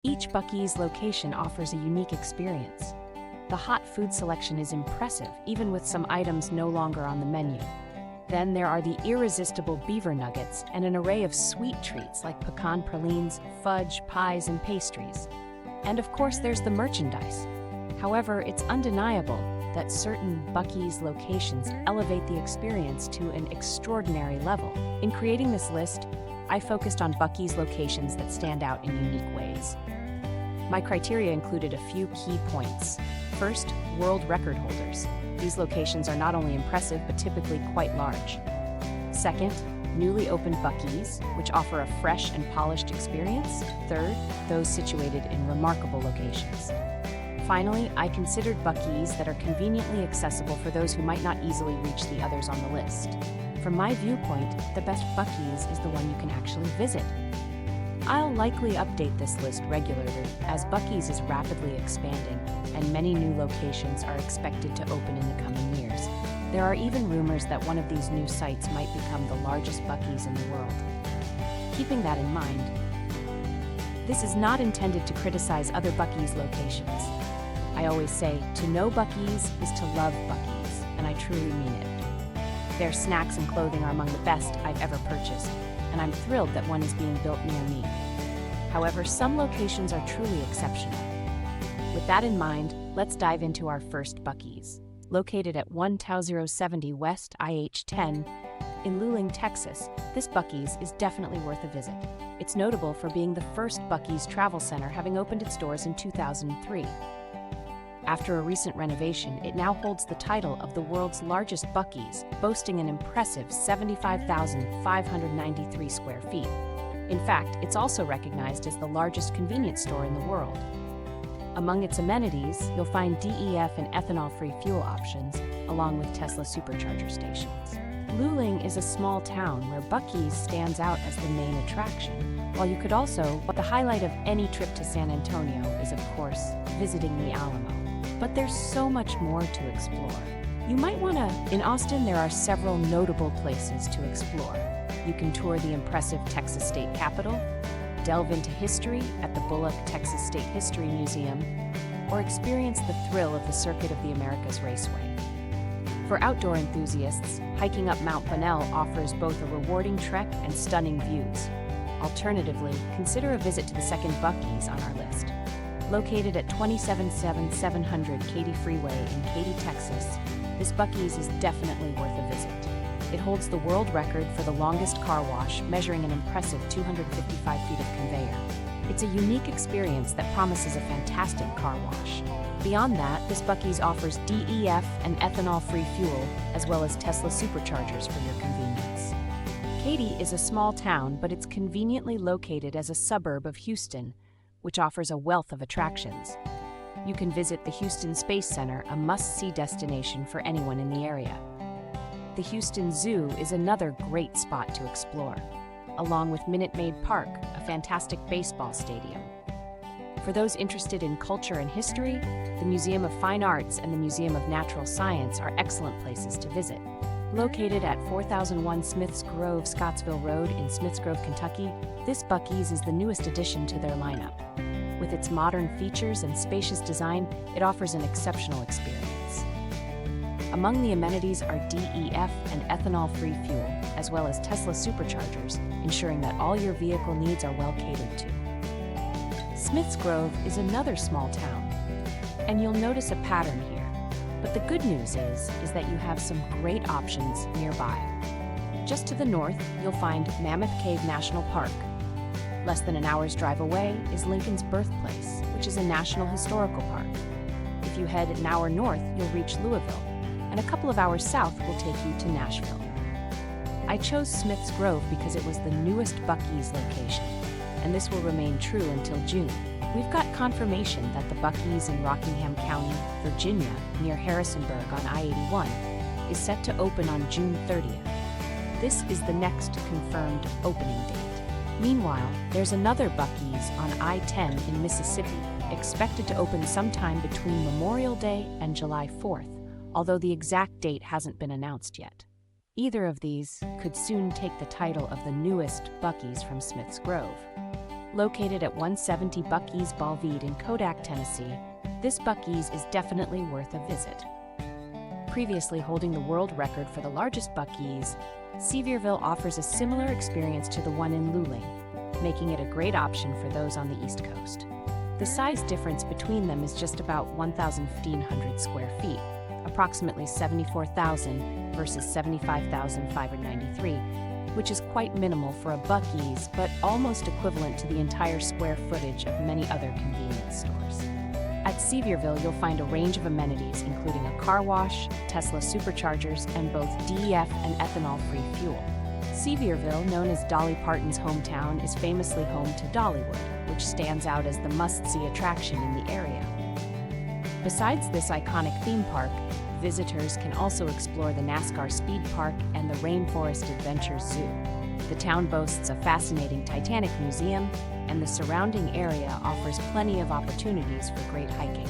Each Buc-ee's location offers a unique experience. The hot food selection is impressive, even with some items no longer on the menu. Then there are the irresistible beaver nuggets and an array of sweet treats like pecan pralines, fudge, pies, and pastries. And of course, there's the merchandise. However, it's undeniable that certain Buc-ee's locations elevate the experience to an extraordinary level. In creating this list, I focused on Buc-ee's locations that stand out in unique ways. My criteria included a few key points. First, world record holders. These locations are not only impressive, but typically quite large. Second, newly opened Buc-ee's, which offer a fresh and polished experience. Third, those situated in remarkable locations. Finally, I considered Buc-ee's that are conveniently accessible for those who might not easily reach the others on the list. From my viewpoint, the best Buc-ee's is the one you can actually visit. I'll likely update this list regularly as Buc-ee's is rapidly expanding and many new locations are expected to open in the coming years. There are even rumors that one of these new sites might become the largest Buc-ee's in the world. Keeping that in mind, this is not intended to criticize other Buc-ee's locations. I always say, to know Buc-ee's is to love Buc-ee's, and I truly mean it. Their snacks and clothing are among the best I've ever purchased, and I'm thrilled that one is being built near me. However, some locations are truly exceptional. With that in mind, let's dive into our first Buc-ee's. Located at 1070 West IH-10 in Luling, Texas, this Buc-ee's is definitely worth a visit. It's notable for being the first Buc-ee's travel center, having opened its doors in 2003. After a recent renovation, it now holds the title of the world's largest Buc-ee's, boasting an impressive 75,593 square feet. In fact, it's also recognized as the largest convenience store in the world. Among its amenities, you'll find DEF and ethanol-free fuel options, along with Tesla supercharger stations. Luling is a small town where Buc-ee's stands out as the main attraction, while you could also, the highlight of any trip to San Antonio is, of course, visiting the Alamo. But there's so much more to explore. You might in Austin, there are several notable places to explore. You can tour the impressive Texas State Capitol, delve into history at the Bullock Texas State History Museum, or experience the thrill of the Circuit of the Americas Raceway. For outdoor enthusiasts, hiking up Mount Bunnell offers both a rewarding trek and stunning views. Alternatively, consider a visit to the second Buc-ee's on our list. Located at 27700 Katy Freeway in Katy, Texas, this Buc-ee's is definitely worth a visit. It holds the world record for the longest car wash, measuring an impressive 255 feet of conveyor. It's a unique experience that promises a fantastic car wash. Beyond that, this Buc-ee's offers DEF and ethanol-free fuel, as well as Tesla superchargers for your convenience. Katy is a small town, but it's conveniently located as a suburb of Houston, which offers a wealth of attractions. You can visit the Houston Space Center, a must-see destination for anyone in the area. The Houston Zoo is another great spot to explore, along with Minute Maid Park, a fantastic baseball stadium. For those interested in culture and history, the Museum of Fine Arts and the Museum of Natural Science are excellent places to visit. Located at 4001 Smiths Grove, Scottsville Road in Smiths Grove, Kentucky, this Buc-ee's is the newest addition to their lineup. With its modern features and spacious design, it offers an exceptional experience. Among the amenities are DEF and ethanol-free fuel, as well as Tesla superchargers, ensuring that all your vehicle needs are well catered to. Smiths Grove is another small town, and you'll notice a pattern here. But the good news is that you have some great options nearby. Just to the north, you'll find Mammoth Cave National Park. Less than an hour's drive away is Lincoln's birthplace, which is a National Historical Park. If you head an hour north, you'll reach Louisville, and a couple of hours south will take you to Nashville. I chose Smiths Grove because it was the newest Buc-ee's location, and this will remain true until June. We've got confirmation that the Buc-ee's in Rockingham County, Virginia, near Harrisonburg on I-81, is set to open on June 30th. This is the next confirmed opening date. Meanwhile, there's another Buc-ee's on I-10 in Mississippi, expected to open sometime between Memorial Day and July 4th, although the exact date hasn't been announced yet. Either of these could soon take the title of the newest Buc-ee's from Smiths Grove. Located at 170 Buc-ee's Balvede in Kodak, Tennessee, this Buc-ee's is definitely worth a visit. Previously holding the world record for the largest Buc-ee's, Sevierville offers a similar experience to the one in Luling, making it a great option for those on the East Coast. The size difference between them is just about 1,500 square feet, approximately 74,000 versus 75,593, which is quite minimal for a Buc-ee's, but almost equivalent to the entire square footage of many other convenience stores. At Sevierville, you'll find a range of amenities, including a car wash, Tesla superchargers, and both DEF and ethanol-free fuel. Sevierville, known as Dolly Parton's hometown, is famously home to Dollywood, which stands out as the must-see attraction in the area. Besides this iconic theme park, visitors can also explore the NASCAR Speed Park and the Rainforest Adventures Zoo. The town boasts a fascinating Titanic museum, and the surrounding area offers plenty of opportunities for great hiking.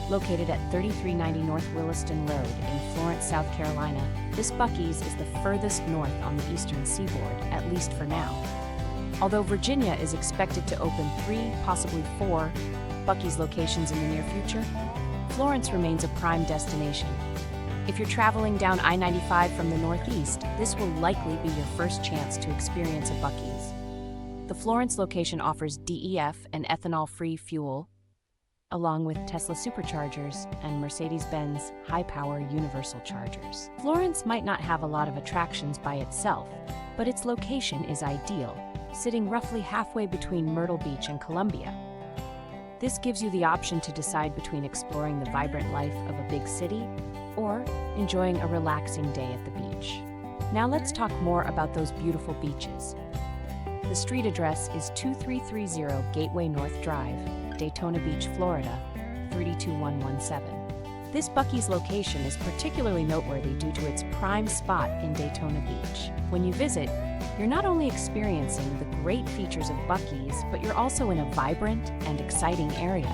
Located at 3390 North Williston Road in Florence, South Carolina, this Buc-ee's is the furthest north on the eastern seaboard, at least for now. Although Virginia is expected to open 3, possibly 4, Buc-ee's locations in the near future, Florence remains a prime destination. If you're traveling down I-95 from the northeast, this will likely be your first chance to experience a Buc-ee's. The Florence location offers DEF and ethanol-free fuel, along with Tesla superchargers and Mercedes-Benz high-power universal chargers. Florence might not have a lot of attractions by itself, but its location is ideal, sitting roughly halfway between Myrtle Beach and Columbia. This gives you the option to decide between exploring the vibrant life of a big city or enjoying a relaxing day at the beach. Now let's talk more about those beautiful beaches. The street address is 2330 Gateway North Drive, Daytona Beach, Florida, 32117. This Buc-ee's location is particularly noteworthy due to its prime spot in Daytona Beach. When you visit, you're not only experiencing the great features of Buc-ee's, but you're also in a vibrant and exciting area.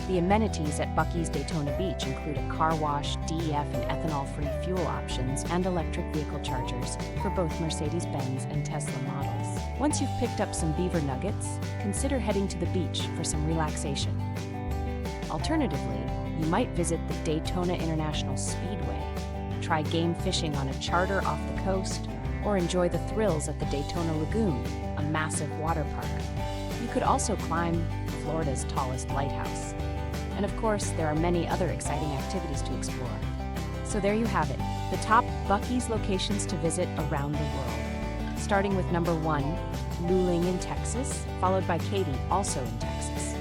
The amenities at Buc-ee's Daytona Beach include a car wash, DEF and ethanol-free fuel options, and electric vehicle chargers for both Mercedes-Benz and Tesla models. Once you've picked up some beaver nuggets, consider heading to the beach for some relaxation. Alternatively, you might visit the Daytona International Speedway, try game fishing on a charter off the coast, or enjoy the thrills at the Daytona Lagoon, a massive water park. You could also climb Florida's tallest lighthouse. And of course, there are many other exciting activities to explore. So there you have it, the top Buc-ee's locations to visit around the world. Starting with number 1, Luling in Texas, followed by Katy, also in Texas.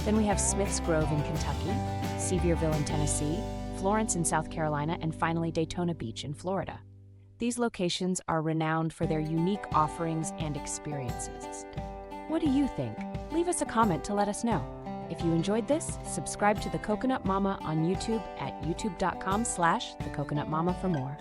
Then we have Smith's Grove in Kentucky, Sevierville in Tennessee, Florence in South Carolina, and finally Daytona Beach in Florida. These locations are renowned for their unique offerings and experiences. What do you think? Leave us a comment to let us know. If you enjoyed this, subscribe to The Coconut Mama on YouTube at youtube.com/thecoconutmama for more.